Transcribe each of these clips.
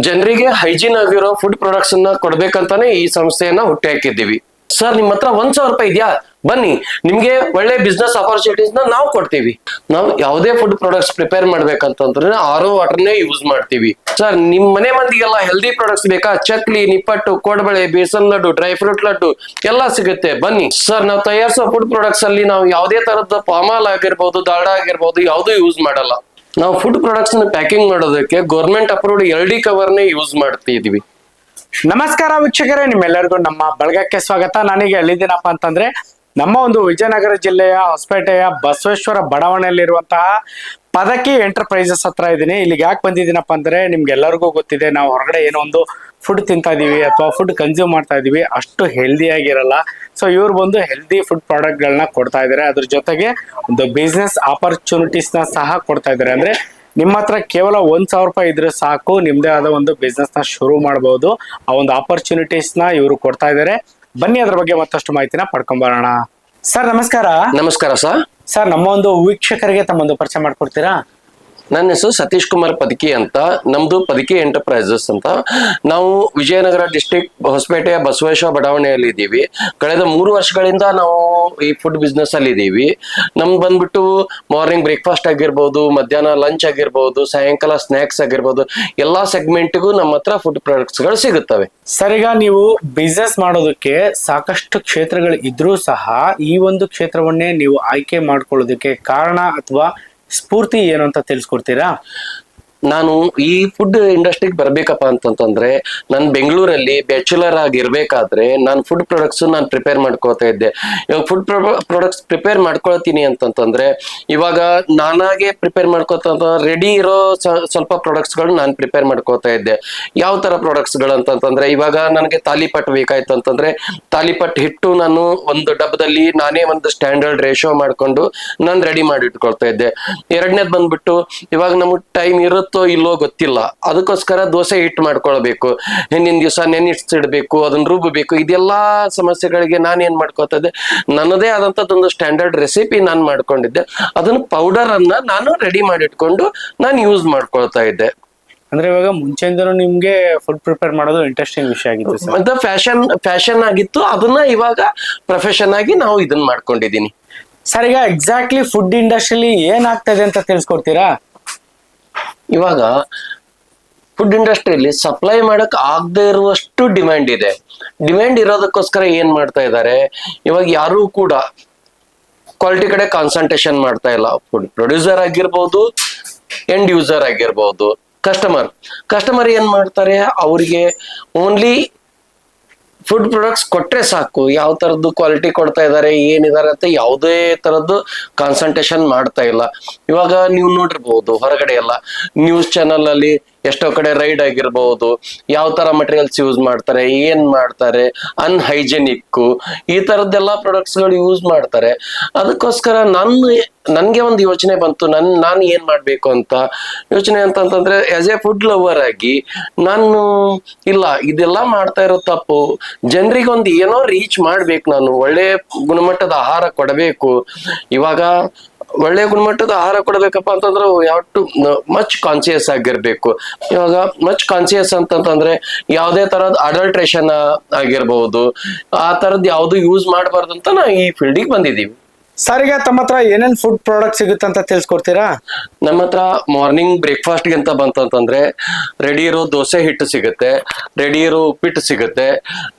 ಜನರಿಗೆ ಹೈಜೀನ್ ಆಗಿರೋ food products ಅನ್ನ ಕೊಡ್ಬೇಕಂತಾನೆ ಈ ಸಂಸ್ಥೆಯನ್ನ ಹುಟ್ಟಿ ಹಾಕಿದ್ದೀವಿ. ಸರ್ ನಿಮ್ಮ ಹತ್ರ 1,000 ರೂಪಾಯಿ ಇದೆಯಾ, ಬನ್ನಿ ನಿಮ್ಗೆ ಒಳ್ಳೆ ಬಿಸ್ನೆಸ್ ಅಪಾರ್ಚುನಿಟೀಸ್ ನಾವು ಕೊಡ್ತೀವಿ. ನಾವು ಯಾವುದೇ ಫುಡ್ ಪ್ರಾಡಕ್ಟ್ಸ್ ಪ್ರಿಪೇರ್ ಮಾಡ್ಬೇಕಂತಂದ್ರೆ RO ವಾಟರ್ನೇ ಯೂಸ್ ಮಾಡ್ತೀವಿ. ಸರ್ ನಿಮ್ ಮನೆ ಮಂದಿಗೆಲ್ಲ ಹೆಲ್ದಿ ಪ್ರಾಡಕ್ಟ್ಸ್ ಬೇಕಾ, ಚಕ್ಲಿ, ನಿಪ್ಪಟ್ಟು, ಕೋಡ್ಬಳೆ, ಬೇಸನ್ ಲಡ್ಡು, ಡ್ರೈ ಫ್ರೂಟ್ ಲಡ್ಡು ಎಲ್ಲ ಸಿಗುತ್ತೆ, ಬನ್ನಿ. ಸರ್ ನಾವು ತಯಾರಿಸೋ ಫುಡ್ ಪ್ರಾಡಕ್ಟ್ಸ್ ಅಲ್ಲಿ ನಾವು ಯಾವುದೇ ತರದ ಪಾಮಾಲ್ ಆಗಿರ್ಬೋದು, ದಾಲ್ಡಾ ಆಗಿರ್ಬೋದು ಯಾವ್ದು ಯೂಸ್ ಮಾಡಲ್ಲ. ನಾವು ಫುಡ್ ಪ್ರಾಡಕ್ಟ್ಸ್ ಪ್ಯಾಕಿಂಗ್ ಮಾಡೋದಕ್ಕೆ ಗೌರ್ಮೆಂಟ್ ಅಪ್ರೂವ್ಡ್ LD ಕವರ್ನೇ ಯೂಸ್ ಮಾಡ್ತಿದೀವಿ. ನಮಸ್ಕಾರ ವೀಕ್ಷಕರೇ, ನಿಮ್ಮೆಲ್ಲರಿಗೂ ನಮ್ಮ ಬಳಗಕ್ಕೆ ಸ್ವಾಗತ. ನಾನೀಗ ಎಲ್ಲಿದ್ದೀನಪ್ಪ ಅಂತಂದ್ರೆ ನಮ್ಮ ಒಂದು ವಿಜಯನಗರ ಜಿಲ್ಲೆಯ ಹೊಸಪೇಟೆಯ ಬಸವೇಶ್ವರ ಬಡಾವಣೆಯಲ್ಲಿರುವಂತಹ ಪದಕಿ ಎಂಟರ್ಪ್ರೈಸಸ್ ಹತ್ರ ಇದ್ದೀನಿ. ಇಲ್ಲಿಗೆ ಯಾಕೆ ಬಂದಿದ್ದೀನಪ್ಪ ಅಂದ್ರೆ ನಿಮ್ಗೆಲ್ಲರಿಗೂ ಗೊತ್ತಿದೆ, ನಾವು ಹೊರಗಡೆ ಏನೋ ಒಂದು ಫುಡ್ ತಿಂತಾ ಇದೀವಿ ಅಥವಾ ಫುಡ್ ಕನ್ಸ್ಯೂಮ್ ಮಾಡ್ತಾ ಇದೀವಿ, ಅಷ್ಟು ಹೆಲ್ದಿಯಾಗಿರಲ್ಲ. ಸೊ ಇವ್ರು ಬಂದು ಹೆಲ್ದಿ ಫುಡ್ ಪ್ರಾಡಕ್ಟ್ಗಳನ್ನ ಕೊಡ್ತಾ ಇದ್ದಾರೆ. ಅದ್ರ ಜೊತೆಗೆ ಒಂದು ಬಿಸ್ನೆಸ್ ಆಪರ್ಚುನಿಟೀಸ್ನ ಸಹ ಕೊಡ್ತಾ ಇದ್ದಾರೆ. ಅಂದ್ರೆ ನಿಮ್ಮ ಹತ್ರ ಕೇವಲ 1,000 ರೂಪಾಯಿ ಇದ್ರೆ ಸಾಕು, ನಿಮ್ದೇ ಆದ ಒಂದು ಬಿಸ್ನೆಸ್ ನ ಶುರು ಮಾಡಬಹುದು. ಆ ಒಂದು ಆಪರ್ಚುನಿಟೀಸ್ ನ ಇವರು ಕೊಡ್ತಾ ಇದ್ದಾರೆ. ಬನ್ನಿ ಅದ್ರ ಬಗ್ಗೆ ಮತ್ತಷ್ಟು ಮಾಹಿತಿನ ಪಡ್ಕೊಂಬರೋಣ. ಸರ್ ನಮಸ್ಕಾರ. ನಮಸ್ಕಾರ ಸರ್. ಸರ್ ನಮ್ಮ ಒಂದು ವೀಕ್ಷಕರಿಗೆ ತಮ್ಮೊಂದು ಪರಿಚಯ ಮಾಡ್ಕೊಡ್ತೀರಾ? ನನ್ನ ಹೆಸರು ಸತೀಶ್ ಕುಮಾರ್ ಪದಕಿ ಅಂತ. ನಮ್ದು ಪದಕಿ ಎಂಟರ್ಪ್ರೈಸಸ್ ಅಂತ. ನಾವು ವಿಜಯನಗರ ಡಿಸ್ಟ್ರಿಕ್ಟ್ ಹೊಸಪೇಟೆಯ ಬಸವೇಶ್ವರ ಬಡಾವಣೆಯಲ್ಲಿ ಇದ್ದೀವಿ. ಕಳೆದ 3 ವರ್ಷಗಳಿಂದ ನಾವು ಈ ಫುಡ್ ಬಿಸ್ನೆಸ್ ಅಲ್ಲಿ ಇದ್ದೀವಿ. ನಮ್ದು ಬಂದ್ಬಿಟ್ಟು ಮಾರ್ನಿಂಗ್ ಬ್ರೇಕ್ಫಾಸ್ಟ್ ಆಗಿರ್ಬೋದು, ಮಧ್ಯಾಹ್ನ ಲಂಚ್ ಆಗಿರ್ಬೋದು, ಸಾಯಂಕಾಲ ಸ್ನಾಕ್ಸ್ ಆಗಿರ್ಬೋದು, ಎಲ್ಲಾ ಸೆಗ್ಮೆಂಟ್ಗೂ ನಮ್ಮ ಹತ್ರ ಫುಡ್ ಪ್ರಾಡಕ್ಟ್ಸ್ ಗಳು ಸಿಗುತ್ತವೆ. ಸರ್ ಈಗ ನೀವು ಬಿಸ್ನೆಸ್ ಮಾಡೋದಕ್ಕೆ ಸಾಕಷ್ಟು ಕ್ಷೇತ್ರಗಳು ಇದ್ರೂ ಸಹ ಈ ಒಂದು ಕ್ಷೇತ್ರವನ್ನೇ ನೀವು ಆಯ್ಕೆ ಮಾಡ್ಕೊಳ್ಳೋದಕ್ಕೆ ಕಾರಣ ಅಥವಾ ಸ್ಫೂರ್ತಿ ಏನು ಅಂತ ತಿಳಿಸ್ಕೊಡ್ತೀರಾ? ನಾನು ಈ ಫುಡ್ ಇಂಡಸ್ಟ್ರಿಗೆ ಬರ್ಬೇಕಪ್ಪ ಅಂತಂತಂದ್ರೆ, ನಾನು ಬೆಂಗಳೂರಲ್ಲಿ ಬ್ಯಾಚುಲರ್ ಆಗಿರ್ಬೇಕಾದ್ರೆ ನಾನು ಫುಡ್ ಪ್ರಾಡಕ್ಟ್ಸ್ ನಾನು ಪ್ರಿಪೇರ್ ಮಾಡ್ಕೊಳ್ತಾ ಇದ್ದೆ. ಇವಾಗ ಫುಡ್ ಪ್ರಾಡಕ್ಟ್ಸ್ ಪ್ರಿಪೇರ್ ಮಾಡ್ಕೊಳ್ತೀನಿ ಅಂತಂತಂದ್ರೆ, ಇವಾಗ ನಾನಾಗೆ ಪ್ರಿಪೇರ್ ಮಾಡ್ಕೊತ ರೆಡಿ ಇರೋ ಸ್ವಲ್ಪ ಪ್ರಾಡಕ್ಟ್ಸ್ಗಳು ನಾನು ಪ್ರಿಪೇರ್ ಮಾಡ್ಕೊಳ್ತಾ ಇದ್ದೆ. ಯಾವ ತರ ಪ್ರಾಡಕ್ಟ್ಸ್ಗಳು ಅಂತಂತಂದ್ರೆ, ಇವಾಗ ನನಗೆ ತಾಲಿಪಟ್ ಬೇಕಾಯ್ತು ಅಂತಂದ್ರೆ ತಾಲಿಪಟ್ ಹಿಟ್ಟು ನಾನು ಒಂದು ಡಬ್ಬದಲ್ಲಿ ನಾನೇ ಒಂದು ಸ್ಟ್ಯಾಂಡರ್ಡ್ ರೇಷೋ ಮಾಡ್ಕೊಂಡು ನಾನು ರೆಡಿ ಮಾಡಿ ಇಟ್ಕೊಳ್ತಾ ಇದ್ದೆ. ಎರಡನೇದು ಬಂದ್ಬಿಟ್ಟು, ಇವಾಗ ನಮಗೆ ಟೈಮ್ ಇರುತ್ತೆ ಇಲ್ಲೋ ಗೊತ್ತಿಲ್ಲ, ಅದಕ್ಕೋಸ್ಕರ ದೋಸೆ ಹಿಟ್ಟು ಮಾಡ್ಕೊಳ್ಬೇಕು, ಹಿಂದಿನ ದಿವಸ ನೆನೆಸಿಡ್ಬೇಕು, ಅದನ್ನ ರುಬ್ಬಬೇಕು. ಇದೆಲ್ಲಾ ಸಮಸ್ಯೆಗಳಿಗೆ ನಾನು ಏನ್ ಮಾಡ್ಕೊತಾ ಇದ್ದೆ, ನನ್ನದೇ ಆದಂತದ್ದೊಂದು ಸ್ಟ್ಯಾಂಡರ್ಡ್ ರೆಸಿಪಿ ನಾನು ಮಾಡ್ಕೊಂಡಿದ್ದೆ. ಅದನ್ನ ಪೌಡರ್ ಅನ್ನ ನಾನು ರೆಡಿ ಮಾಡಿಟ್ಕೊಂಡು ನಾನು ಯೂಸ್ ಮಾಡ್ಕೊಳ್ತಾ ಇದ್ದೆ. ಅಂದ್ರೆ ಇವಾಗ ಮುಂಚೆಯಿಂದನೂ ನಿಮ್ಗೆ ಫುಡ್ ಪ್ರಿಪೇರ್ ಮಾಡೋದು ಇಂಟ್ರೆಸ್ಟಿಂಗ್ ವಿಷಯ ಆಗಿತ್ತು ಅಂತ ಫ್ಯಾಷನ್ ಆಗಿತ್ತು. ಅದನ್ನ ಇವಾಗ ಪ್ರೊಫೆಷನ್ ಆಗಿ ನಾವು ಇದನ್ನ ಮಾಡ್ಕೊಂಡಿದೀನಿ. ಸರ್ ಈಗ ಎಕ್ಸಾಕ್ಟ್ಲಿ ಫುಡ್ ಇಂಡಸ್ಟ್ರಿಲಿ ಏನಾಗ್ತದೆ ಅಂತ ತಿಳಿಸ್ಕೊಡ್ತೀರಾ? ಇವಾಗ ಫುಡ್ ಇಂಡಸ್ಟ್ರಿಯಲ್ಲಿ ಸಪ್ಲೈ ಮಾಡಕ್ ಆಗದೆ ಇರುವಷ್ಟು ಡಿಮ್ಯಾಂಡ್ ಇದೆ. ಡಿಮ್ಯಾಂಡ್ ಇರೋದಕ್ಕೋಸ್ಕರ ಏನ್ ಮಾಡ್ತಾ ಇದ್ದಾರೆ, ಇವಾಗ ಯಾರು ಕೂಡ ಕ್ವಾಲಿಟಿ ಕಡೆ ಕಾನ್ಸಂಟ್ರೇಷನ್ ಮಾಡ್ತಾ ಇಲ್ಲ. ಫುಡ್ ಪ್ರೊಡ್ಯೂಸರ್ ಆಗಿರ್ಬೋದು, ಎಂಡ್ ಯೂಸರ್ ಆಗಿರ್ಬೋದು, ಕಸ್ಟಮರ್ ಏನ್ ಮಾಡ್ತಾರೆ, ಅವ್ರಿಗೆ ಓನ್ಲಿ ಫುಡ್ ಪ್ರಾಡಕ್ಟ್ಸ್ ಕೊಟ್ರೆ ಸಾಕು. ಯಾವ ತರದ್ದು ಕ್ವಾಲಿಟಿ ಕೊಡ್ತಾ ಇದ್ದಾರೆ, ಏನಿದ್ದಾರೆ ಅಂತ ಯಾವುದೇ ತರದ್ದು ಕಾನ್ಸಂಟ್ರೇಷನ್ ಮಾಡ್ತಾ ಇಲ್ಲ. ಇವಾಗ ನೀವು ನೋಡಿರ್ಬಹುದು ಹೊರಗಡೆ ಎಲ್ಲ ನ್ಯೂಸ್ ಚಾನಲ್ ಅಲ್ಲಿ ಎಷ್ಟೋ ಕಡೆ ರೈಡ್ ಆಗಿರ್ಬಹುದು, ಯಾವ ತರ ಮಟೀರಿಯಲ್ಸ್ ಯೂಸ್ ಮಾಡ್ತಾರೆ, ಏನ್ ಮಾಡ್ತಾರೆ, ಅನ್ಹೈಜೆನಿಕ್, ಈ ತರದ್ದೆಲ್ಲ ಪ್ರಾಡಕ್ಟ್ಸ್ ಗಳು ಯೂಸ್ ಮಾಡ್ತಾರೆ. ಅದಕ್ಕೋಸ್ಕರ ನನ್ಗೆ ಒಂದು ಯೋಚನೆ ಬಂತು, ನಾನು ಏನ್ ಮಾಡ್ಬೇಕು ಅಂತ ಯೋಚನೆ ಅಂತಂತಂದ್ರೆ, ಆಸ್ ಎ ಫುಡ್ ಲವರ್ ಆಗಿ ನಾನು ಇಲ್ಲ ಇದೆಲ್ಲ ಮಾಡ್ತಾ ಇರೋ ತಪ್ಪು, ಜನರಿಗೆ ಒಂದು ಏನೋ ರೀಚ್ ಮಾಡ್ಬೇಕು, ನಾನು ಒಳ್ಳೆ ಗುಣಮಟ್ಟದ ಆಹಾರ ಕೊಡಬೇಕು. ಇವಾಗ ಒಳ್ಳೆ ಗುಣಮಟ್ಟದ ಆಹಾರ ಕೊಡಬೇಕಪ್ಪ ಅಂತಂದ್ರೆ ಯಾವ ಟು ಮಚ್ ಕಾನ್ಸಿಯಸ್ ಆಗಿರ್ಬೇಕು. ಇವಾಗ ಮಚ್ ಕಾನ್ಸಿಯಸ್ ಅಂತಂತಂದ್ರೆ ಯಾವುದೇ ತರದ್ ಅಡಲ್ಟ್ರೇಷನ್ ಆಗಿರ್ಬಹುದು, ಆ ತರದ್ ಯಾವ್ದು ಯೂಸ್ ಮಾಡಬಾರ್ದು ಅಂತ ನಾ ಈ ಫೀಲ್ಡಿಗೆ ಬಂದಿದ್ದೀವಿ. ಸರ್ ಈಗ ತಮ್ಮ ಹತ್ರ ಏನೇನ್ ಫುಡ್ ಪ್ರಾಡಕ್ಟ್ ಸಿಗುತ್ತೆ ಅಂತ ತಿಳಿಸ್ಕೊಡ್ತೀರಾ? ನಮ್ಮ ಹತ್ರ ಮಾರ್ನಿಂಗ್ ಬ್ರೇಕ್ಫಾಸ್ಟ್ಗೆ ಅಂತ ಬಂತಂತಂದ್ರೆ ರೆಡಿ ಇರೋ ದೋಸೆ ಹಿಟ್ಟು ಸಿಗುತ್ತೆ, ರೆಡಿ ಇರೋ ಉಪ್ಪಿಟ್ಟು ಸಿಗುತ್ತೆ,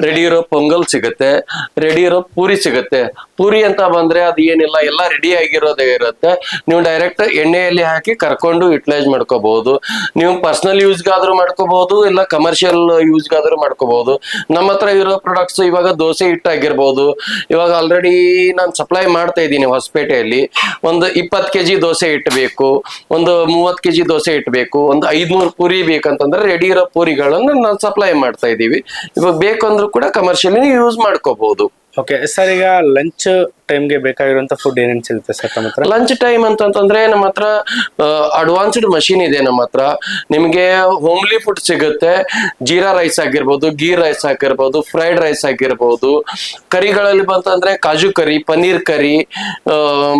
ರೆಡಿ ಇರೋ ಪೊಂಗಲ್ ಸಿಗುತ್ತೆ, ರೆಡಿ ಇರೋ ಪೂರಿ ಸಿಗುತ್ತೆ. ಪೂರಿ ಅಂತ ಬಂದ್ರೆ ಅದು ಏನಿಲ್ಲ, ಎಲ್ಲ ರೆಡಿ ಆಗಿರೋದೇ ಇರುತ್ತೆ. ನೀವು ಡೈರೆಕ್ಟ್ ಎಣ್ಣೆಯಲ್ಲಿ ಹಾಕಿ ಕರ್ಕೊಂಡು ಯುಟಿಲೈಸ್ ಮಾಡ್ಕೋಬಹುದು. ನೀವು ಪರ್ಸನಲ್ ಯೂಸ್ಗಾದ್ರೂ ಮಾಡ್ಕೋಬಹುದು, ಇಲ್ಲ ಕಮರ್ಷಿಯಲ್ ಯೂಸ್ಗಾದ್ರೂ ಮಾಡ್ಕೋಬಹುದು. ನಮ್ಮ ಹತ್ರ ಇರೋ ಪ್ರಾಡಕ್ಟ್ಸ್ ಇವಾಗ ದೋಸೆ ಹಿಟ್ಟು ಆಗಿರ್ಬೋದು. ಇವಾಗ ಆಲ್ರೆಡಿ ನಾನು ಸಪ್ಲೈ ಮಾಡ್ತಾ ಇದ್ದೀನಿ ಹೊಸಪೇಟೆಯಲ್ಲಿ. ಒಂದು 20 kg ದೋಸೆ ಇಟ್ಬೇಕು, ಒಂದು 30 kg ದೋಸೆ ಇಟ್ಬೇಕು, ಒಂದು 500 ಪೂರಿ ಬೇಕಂತಂದ್ರೆ ರೆಡಿ ಇರೋ ಪೂರಿಗಳನ್ನು ನಾವು ಸಪ್ಲೈ ಮಾಡ್ತಾ ಇದ್ದೀವಿ. ಇವಾಗ ಬೇಕಂದ್ರೂ ಕೂಡ ಕಮರ್ಷಿಯಲಿ ಯೂಸ್ ಮಾಡ್ಕೋಬಹುದು. ಓಕೆ ಸರ್, ಈಗ ಲಂಚ್ ಟೈಮ್ಗೆ ಬೇಕಾಗಿರುವಂತ ಫುಡ್ ಏನೇನು ಸಿಗುತ್ತೆ ಸರ್ ತಮ್ಮ ಹತ್ರ? ಲಂಚ್ ಟೈಮ್ ಅಂತಂತಂದ್ರೆ ನಮ್ಮ ಹತ್ರ ಅಡ್ವಾನ್ಸ್ಡ್ ಮಷಿನ್ ಇದೆ. ನಮ್ಮ ಹತ್ರ ನಿಮ್ಗೆ ಹೋಮ್ಲಿ ಫುಡ್ ಸಿಗುತ್ತೆ. ಜೀರಾ ರೈಸ್ ಆಗಿರ್ಬೋದು, ಗೀ ರೈಸ್ ಆಗಿರ್ಬೋದು, ಫ್ರೈಡ್ ರೈಸ್ ಆಗಿರ್ಬೋದು. ಕರಿಗಳಲ್ಲಿ ಬಂತಂದ್ರೆ ಕಾಜು ಕರಿ, ಪನ್ನೀರ್ ಕರಿ,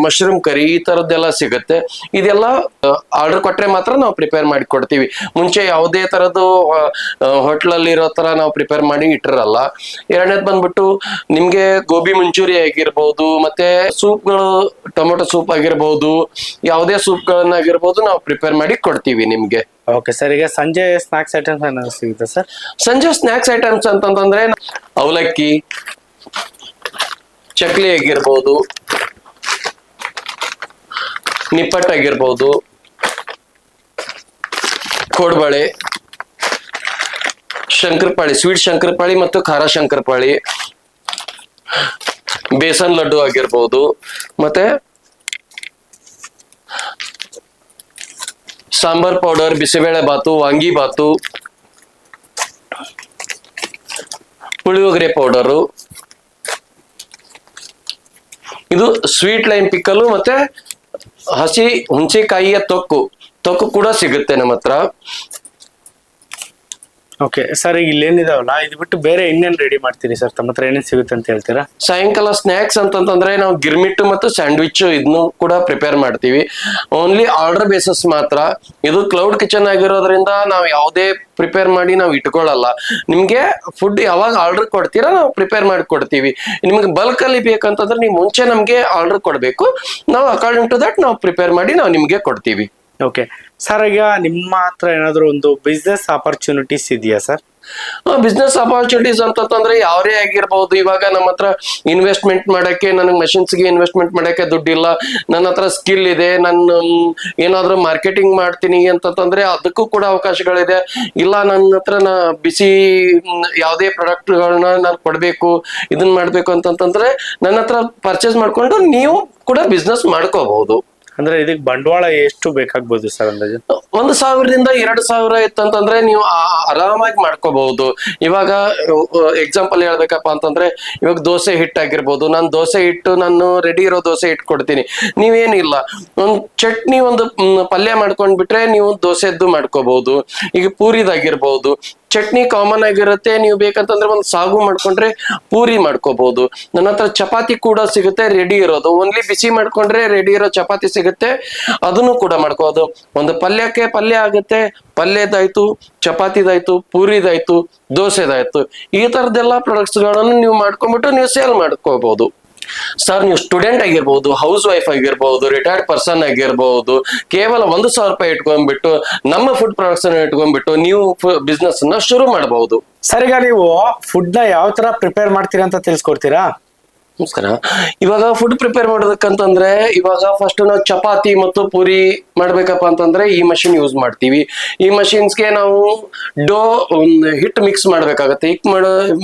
ಮಶ್ರೂಮ್ ಕರಿ, ಈ ತರದ್ದೆಲ್ಲ ಸಿಗುತ್ತೆ. ಇದೆಲ್ಲ ಆರ್ಡರ್ ಕೊಟ್ರೆ ಮಾತ್ರ ನಾವು ಪ್ರಿಪೇರ್ ಮಾಡಿ ಕೊಡ್ತೀವಿ. ಮುಂಚೆ ಯಾವುದೇ ತರದ್ದು ಹೋಟ್ಲಲ್ಲಿ ಇರೋ ತರ ನಾವು ಪ್ರಿಪೇರ್ ಮಾಡಿ ಇಟ್ಟಿರಲ್ಲ. ಎರಡನೇದು ಬಂದ್ಬಿಟ್ಟು ನಿಮ್ಗೆ ಗೋಬಿ ಮಂಚೂರಿ ಆಗಿರ್ಬೋದು, ಮತ್ತೆ ಸೂಪ್ಗಳು, ಟೊಮೊಟೊ ಸೂಪ್ ಆಗಿರ್ಬೋದು, ಯಾವುದೇ ಸೂಪ್ಗಳನ್ನಾಗಿರ್ಬೋದು ನಾವು ಪ್ರಿಪೇರ್ ಮಾಡಿ ಕೊಡ್ತೀವಿ ನಿಮ್ಗೆ. ಓಕೆ ಸರ್, ಈಗ ಸಂಜೆ ಸ್ನಾಕ್ಸ್ ಐಟಮ್ಸ್ ಏನಾದ್ರು ಸಿಗುತ್ತೆ ಸರ್? ಸಂಜೆ ಸ್ನಾಕ್ಸ್ ಐಟಮ್ಸ್ ಅಂತಂದ್ರೆ ಅವಲಕ್ಕಿ, ಚಕ್ಲಿ ಆಗಿರ್ಬೋದು, ನಿಪ್ಪಟ್ಟು ಆಗಿರ್ಬೋದು, ಕೋಡ್ಬಳೆ, ಶಂಕರಪಾಳಿ, ಸ್ವೀಟ್ ಶಂಕರಪಾಳಿ ಮತ್ತು ಖಾರ ಶಂಕರಪಾಳಿ, ಬೇಸನ್ ಲಡ್ಡು ಆಗಿರ್ಬೋದು, ಮತ್ತೆ ಸಾಂಬಾರ್ ಪೌಡರ್, ಬಿಸಿಬೇಳೆ ಬಾತು, ವಾಂಗಿ ಬಾತು, ಪುಳಿಯೋಗರೆ ಪೌಡರು, ಇದು ಸ್ವೀಟ್ ಲೈಮ್ ಪಿಕ್ಕಲು, ಮತ್ತೆ ಹಸಿ ಹುಣಸೆಕಾಯಿಯ ತೊಕ್ಕು ಕೂಡ ಸಿಗುತ್ತೆ ನಮ್ಮ ಹತ್ರ. ಓಕೆ ಸರ್, ಈಗ ಇಲ್ಲೇನಿದಾವಲ್ಲ ಇದು ಬಿಟ್ಟು ಬೇರೆ ಇನ್ನೇನು ರೆಡಿ ಮಾಡ್ತೀರಿ ಸರ್? ತಮ್ಮ ಹತ್ರ ಏನೇನು ಸಿಗುತ್ತೆ ಅಂತ ಹೇಳ್ತೀರಾ? ಸಾಯಂಕಾಲ ಸ್ನಾಕ್ಸ್ ಅಂತಂತಂದ್ರೆ ನಾವು ಗಿರ್ಮಿಟ್ಟು ಮತ್ತು ಸ್ಯಾಂಡ್ವಿಚ್ ಇದನ್ನು ಕೂಡ ಪ್ರಿಪೇರ್ ಮಾಡ್ತೀವಿ. ಓನ್ಲಿ ಆರ್ಡರ್ ಬೇಸಿಸ್ ಮಾತ್ರ. ಇದು ಕ್ಲೌಡ್ ಕಿಚನ್ ಆಗಿರೋದ್ರಿಂದ ನಾವು ಯಾವುದೇ ಪ್ರಿಪೇರ್ ಮಾಡಿ ನಾವು ಇಟ್ಕೊಳ್ಳಲ್ಲ. ನಿಮ್ಗೆ ಫುಡ್ ಯಾವಾಗ ಆರ್ಡರ್ ಕೊಡ್ತೀರಾ ನಾವು ಪ್ರಿಪೇರ್ ಮಾಡಿ ಕೊಡ್ತೀವಿ. ನಿಮ್ಗೆ ಬಲ್ಕ್ ಅಲ್ಲಿ ಬೇಕಂತಂದ್ರೆ ನೀವು ಮುಂಚೆ ನಮ್ಗೆ ಆರ್ಡರ್ ಕೊಡ್ಬೇಕು. ನಾವು ಅಕಾರ್ಡಿಂಗ್ ಟು ದಟ್ ನಾವು ಪ್ರಿಪೇರ್ ಮಾಡಿ ನಾವು ನಿಮ್ಗೆ ಕೊಡ್ತೀವಿ. ಓಕೆ ಸರ್, ಈಗ ನಿಮ್ಮ ಹತ್ರ ಏನಾದ್ರು ಒಂದು ಬಿಸ್ನೆಸ್ ಆಪರ್ಚುನಿಟೀಸ್ ಇದೆಯಾ ಸರ್? ಬಿಸ್ನೆಸ್ ಅಪಾರ್ಚುನಿಟೀಸ್ ಅಂತಂದ್ರೆ ಯಾವೇ ಆಗಿರ್ಬೋದು. ಇವಾಗ ನಮ್ಮ ಹತ್ರ ಇನ್ವೆಸ್ಟ್ಮೆಂಟ್ ಮಾಡಕ್ಕೆ, ನನಗೆ ಮಷಿನ್ಸ್ಗೆ ಇನ್ವೆಸ್ಟ್ಮೆಂಟ್ ಮಾಡಕ್ಕೆ ದುಡ್ಡಿಲ್ಲ, ನನ್ನ ಹತ್ರ ಸ್ಕಿಲ್ ಇದೆ, ನಾನು ಏನಾದ್ರು ಮಾರ್ಕೆಟಿಂಗ್ ಮಾಡ್ತೀನಿ ಅಂತಂದ್ರೆ ಅದಕ್ಕೂ ಕೂಡ ಅವಕಾಶಗಳಿದೆ. ಇಲ್ಲ ನನ್ನ ಹತ್ರ ಬಿಸಿ ಯಾವುದೇ ಪ್ರಾಡಕ್ಟ್ಗಳನ್ನ ನಾನು ಕೊಡ್ಬೇಕು, ಇದನ್ನ ಮಾಡ್ಬೇಕು ಅಂತಂದ್ರೆ ನನ್ನ ಹತ್ರ ಪರ್ಚೇಸ್ ಮಾಡ್ಕೊಂಡು ನೀವು ಕೂಡ ಬಿಸ್ನೆಸ್ ಮಾಡ್ಕೋಬಹುದು. ಅಂದ್ರೆ ಇದಕ್ಕೆ ಬಂಡವಾಳ ಎಷ್ಟು ಬೇಕಾಗ್ಬೋದು ಸರ್ ಅಂದಾಜು? 1,000ರಿಂದ 2,000 ಇತ್ತಂತಂದ್ರೆ ನೀವು ಆರಾಮಾಗಿ ಮಾಡ್ಕೋಬಹುದು. ಇವಾಗ ಎಕ್ಸಾಂಪಲ್ ಹೇಳ್ಬೇಕಪ್ಪ ಅಂತಂದ್ರೆ, ಇವಾಗ ದೋಸೆ ಹಿಟ್ಟು ಆಗಿರ್ಬೋದು. ನಾನು ರೆಡಿ ಇರೋ ದೋಸೆ ಹಿಟ್ಟು ಕೊಡ್ತೀನಿ. ನೀವೇನಿಲ್ಲ, ಒಂದು ಚಟ್ನಿ, ಒಂದು ಪಲ್ಯ ಮಾಡ್ಕೊಂಡ್ಬಿಟ್ರೆ ನೀವು ದೋಸೆದ್ದು ಮಾಡ್ಕೋಬಹುದು. ಈಗ ಪೂರಿದಾಗಿರ್ಬೋದು, ಚಟ್ನಿ ಕಾಮನ್ ಆಗಿರುತ್ತೆ. ನೀವು ಬೇಕಂತಂದ್ರೆ ಒಂದು ಸಾಗು ಮಾಡ್ಕೊಂಡ್ರೆ ಪೂರಿ ಮಾಡ್ಕೋಬಹುದು. ನನ್ನ ಹತ್ರ ಚಪಾತಿ ಕೂಡ ಸಿಗುತ್ತೆ ರೆಡಿ ಇರೋದು. ಓನ್ಲಿ ಬಿಸಿ ಮಾಡ್ಕೊಂಡ್ರೆ ರೆಡಿ ಇರೋ ಚಪಾತಿ ಸಿಗುತ್ತೆ, ಅದನ್ನು ಕೂಡ ಮಾಡ್ಕೋಬಹುದು. ಒಂದು ಪಲ್ಯಕ್ಕೆ ಪಲ್ಯ ಆಗುತ್ತೆ, ಪಲ್ಯದಾಯ್ತು, ಚಪಾತಿದಾಯ್ತು, ಪೂರಿದಾಯ್ತು, ದೋಸೆದಾಯ್ತು. ಈ ತರದೆಲ್ಲ ಪ್ರಾಡಕ್ಟ್ಸ್ಗಳನ್ನು ನೀವು ಮಾಡ್ಕೊಂಡ್ಬಿಟ್ಟು ನೀವು ಸೇಲ್ ಮಾಡ್ಕೋಬಹುದು. ಸರ್, ನೀವು ಸ್ಟೂಡೆಂಟ್ ಆಗಿರ್ಬೋದು, ಹೌಸ್ ವೈಫ್ ಆಗಿರ್ಬೋದು, ರಿಟೈರ್ಡ್ ಪರ್ಸನ್ ಆಗಿರ್ಬೋದು, ಕೇವಲ 1,000 ರೂಪಾಯಿ ಇಟ್ಕೊಂಡ್ಬಿಟ್ಟು ನಮ್ಮ ಫುಡ್ ಪ್ರಾಡಕ್ಟ್ಸ್ ಅನ್ನು ಇಟ್ಕೊಂಡ್ಬಿಟ್ಟು ನೀವು ಬಿಸ್ನೆಸ್ ಅನ್ನ ಶುರು ಮಾಡಬಹುದು. ಸರ್, ಈಗ ನೀವು ಫುಡ್ ನ ಯಾವ ತರ ಪ್ರಿಪೇರ್ ಮಾಡ್ತೀರಾ ಅಂತ ತಿಳಿಸ್ಕೊಡ್ತೀರಾ? ನಮಸ್ಕಾರ. ಇವಾಗ ಫುಡ್ ಪ್ರಿಪೇರ್ ಮಾಡೋದಕ್ಕಂತಂದ್ರೆ, ಇವಾಗ ಫಸ್ಟ್ ನಾವು ಚಪಾತಿ ಮತ್ತು ಪೂರಿ ಮಾಡ್ಬೇಕಪ್ಪ ಅಂತಂದ್ರೆ ಈ ಮಷಿನ್ ಯೂಸ್ ಮಾಡ್ತೀವಿ. ಈ ಮಷಿನ್ಸ್ಗೆ ನಾವು ಡೋ ಹಿಟ್ ಮಿಕ್ಸ್ ಮಾಡ್ಬೇಕಾಗತ್ತೆ.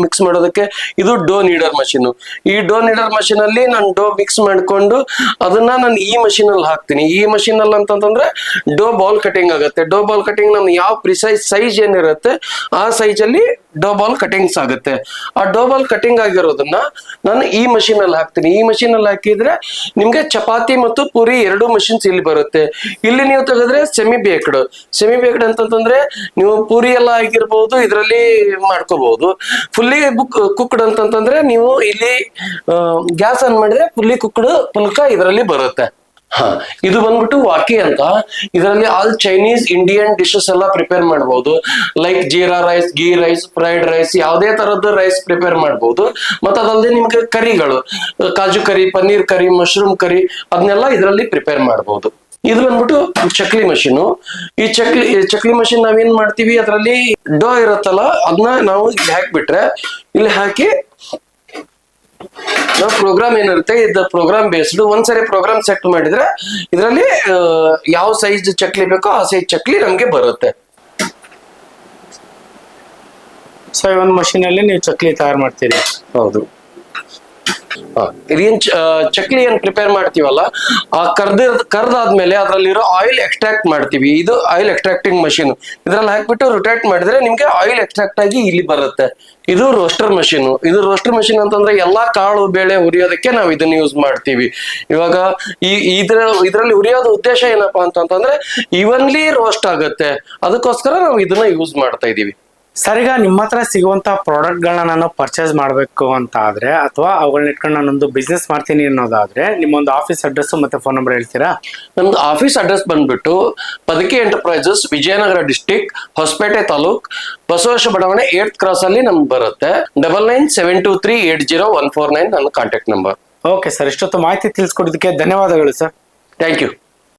ಮಿಕ್ಸ್ ಮಾಡೋದಕ್ಕೆ ಇದು ಡೋ ನೀಡರ್ ಮಷಿನ್. ಈ ಡೋ ನೀಡರ್ ಮಷಿನ್ ಅಲ್ಲಿ ನಾನು ಡೋ ಮಿಕ್ಸ್ ಮಾಡ್ಕೊಂಡು ಅದನ್ನ ನಾನು ಈ ಮಷಿನ್ ಅಲ್ಲಿ ಹಾಕ್ತೀನಿ. ಈ ಮಷಿನ್ ಅಲ್ಲಿ ಅಂತಂದ್ರೆ ಡೋ ಬಾಲ್ ಕಟಿಂಗ್ ಆಗುತ್ತೆ. ಡೋ ಬಾಲ್ ಕಟಿಂಗ್ ನಮ್ಗೆ ಯಾವ ಪ್ರಿಸೈಸ್ ಸೈಜ್ ಏನಿರುತ್ತೆ ಆ ಸೈಜ್ ಅಲ್ಲಿ ಡೋ ಬಾಲ್ ಕಟಿಂಗ್ಸ್ ಆಗುತ್ತೆ. ಆ ಡೋ ಬಾಲ್ ಕಟಿಂಗ್ ಆಗಿರೋದನ್ನ ನಾನು ಈ ಮಷಿನ್ ಅಲ್ಲಿ ಹಾಕ್ತೀನಿ. ಈ ಮಷಿನ್ ಅಲ್ಲಿ ಹಾಕಿದ್ರೆ ನಿಮ್ಗೆ ಚಪಾತಿ ಮತ್ತು ಪೂರಿ 2 ಮಷಿನ್ಸ್ ಇಲ್ಲಿ ಬರುತ್ತೆ. ಇಲ್ಲಿ ನೀವು ತೆಗೆದ್ರೆ ಸೆಮಿ ಬೇಕ್ಡ್ ಅಂತಂದ್ರೆ ನೀವು ಪೂರಿ ಎಲ್ಲ ಆಗಿರ್ಬಹುದು, ಇದರಲ್ಲಿ ಮಾಡ್ಕೋಬಹುದು. ಫುಲ್ಲಿ ಕುಕ್ಡ್ ಅಂತಂದ್ರೆ ನೀವು ಇಲ್ಲಿ ಗ್ಯಾಸ್ ಆನ್ ಮಾಡಿದ್ರೆ ಫುಲ್ಲಿ ಕುಕ್ಡ್ ಪುಲ್ಕ ಇದರಲ್ಲಿ ಬರುತ್ತೆ. ಇದು ಬಂದ್ಬಿಟ್ಟು ವಾಕಿ ಅಂತ. ಇದರಲ್ಲಿ ಆಲ್ ಚೈನೀಸ್, ಇಂಡಿಯನ್ ಡಿಶಸ್ ಎಲ್ಲ ಪ್ರಿಪೇರ್ ಮಾಡಬಹುದು. Like jeera rice, ghee rice, fried rice, ಯಾವುದೇ ತರದ್ದು ರೈಸ್ ಪ್ರಿಪೇರ್ ಮಾಡಬಹುದು. ಮತ್ತೆ ಅದಲ್ಲದೆ ನಿಮ್ಗೆ ಕರಿಗಳು, ಕಾಜು ಕರಿ, ಪನ್ನೀರ್ ಕರಿ, ಮಶ್ರೂಮ್ ಕರಿ, ಅದನ್ನೆಲ್ಲ ಇದರಲ್ಲಿ ಪ್ರಿಪೇರ್ ಮಾಡಬಹುದು. ಇದು ಬಂದ್ಬಿಟ್ಟು ಚಕ್ಲಿ ಮಷೀನು. ಈ ಚಕ್ಲಿ ಮಷೀನ್ ನಾವೇನ್ ಮಾಡ್ತೀವಿ, ಅದರಲ್ಲಿ ಡೋ ಇರುತ್ತಲ್ಲ ಅದನ್ನ ನಾವು ಇಲ್ಲಿ ಹಾಕ್ಬಿಟ್ರೆ, ಇಲ್ಲಿ ಹಾಕಿ ನಾವು ಪ್ರೋಗ್ರಾಮ್ ಏನಿರುತ್ತೆ ಇದು ಪ್ರೋಗ್ರಾಮ್ ಬೇಸ್ಡ್. ಒಂದ್ಸರಿ ಪ್ರೋಗ್ರಾಮ್ ಸೆಟ್ ಮಾಡಿದ್ರೆ ಇದರಲ್ಲಿ ಯಾವ ಸೈಜ್ ಚಕ್ಲಿ ಬೇಕೋ ಆ ಸೈಜ್ ಚಕ್ಲಿ ನಮ್ಗೆ ಬರುತ್ತೆ. ಸೊ ಈ ಒಂದು ಮಷೀನ್ ಅಲ್ಲಿ ನೀವು ಚಕ್ಲಿ ತಯಾರು ಮಾಡ್ತೀರಿ? ಹೌದು. ಇದೇನ್ ಚಕ್ಲಿ ಏನ್ ಪ್ರಿಪೇರ್ ಮಾಡ್ತೀವಲ್ಲ, ಆ ಕರ್ದಾದ್ಮೇಲೆ ಅದ್ರಲ್ಲಿರೋ ಆಯಿಲ್ ಎಕ್ಸ್ಟ್ರಾಕ್ಟ್ ಮಾಡ್ತೀವಿ. ಇದು ಆಯಿಲ್ ಎಕ್ಸ್ಟ್ರಾಕ್ಟಿಂಗ್ ಮಷೀನ್. ಇದ್ರಲ್ಲಿ ಹಾಕ್ಬಿಟ್ಟು ರೊಟೇಟ್ ಮಾಡಿದ್ರೆ ನಿಮ್ಗೆ ಆಯಿಲ್ ಎಕ್ಸ್ಟ್ರಾಕ್ಟ್ ಆಗಿ ಇಲ್ಲಿ ಬರುತ್ತೆ. ಇದು ರೋಸ್ಟರ್ ಮಷೀನ್. ಇದು ರೋಸ್ಟರ್ ಮಷೀನ್ ಅಂತಂದ್ರೆ ಎಲ್ಲಾ ಕಾಳು ಬೇಳೆ ಹುರಿಯೋದಕ್ಕೆ ನಾವು ಇದನ್ನ ಯೂಸ್ ಮಾಡ್ತೀವಿ. ಇವಾಗ ಇದ್ರಲ್ಲಿ ಹುರಿಯೋದ ಉದ್ದೇಶ ಏನಪ್ಪಾ ಅಂತಂದ್ರೆ ಇವನ್ಲಿ ರೋಸ್ಟ್ ಆಗುತ್ತೆ, ಅದಕ್ಕೋಸ್ಕರ ನಾವು ಇದನ್ನ ಯೂಸ್ ಮಾಡ್ತಾ ಇದೀವಿ. ಸರ್, ಈಗ ನಿಮ್ಮ ಹತ್ರ ಸಿಗುವಂತ ಪ್ರಾಡಕ್ಟ್ ಗಳನ್ನ ನಾನು ಪರ್ಚೇಸ್ ಮಾಡ್ಬೇಕು ಅಂತ ಆದ್ರೆ, ಅಥವಾ ಅವುಗಳನ್ನ ಇಟ್ಕೊಂಡು ನಾನೊಂದು ಬಿಸ್ನೆಸ್ ಮಾಡ್ತೀನಿ ಅನ್ನೋದಾದ್ರೆ, ನಿಮ್ಮೊಂದು ಆಫೀಸ್ ಅಡ್ರೆಸ್ ಮತ್ತೆ ಫೋನ್ ನಂಬರ್ ಹೇಳ್ತೀರಾ? ನಮ್ದು ಆಫೀಸ್ ಅಡ್ರೆಸ್ ಬಂದ್ಬಿಟ್ಟು ಪದಕಿ ಎಂಟರ್ಪ್ರೈಸಸ್, ವಿಜಯನಗರ ಡಿಸ್ಟಿಕ್, ಹೊಸಪೇಟೆ ತಾಲೂಕ್, ಬಸವೇಶ್ವರ ಬಡಾವಣೆ 8th ಕ್ರಾಸ್ ಅಲ್ಲಿ ನಮ್ಗೆ ಬರುತ್ತೆ. 9972380149 ನನ್ನ ಕಾಂಟ್ಯಾಕ್ಟ್ ನಂಬರ್. ಓಕೆ ಸರ್, ಇಷ್ಟೊತ್ತು ಮಾಹಿತಿ ತಿಳಿಸ್ಕೊಡೋದಕ್ಕೆ ಧನ್ಯವಾದಗಳು ಸರ್. Thank you.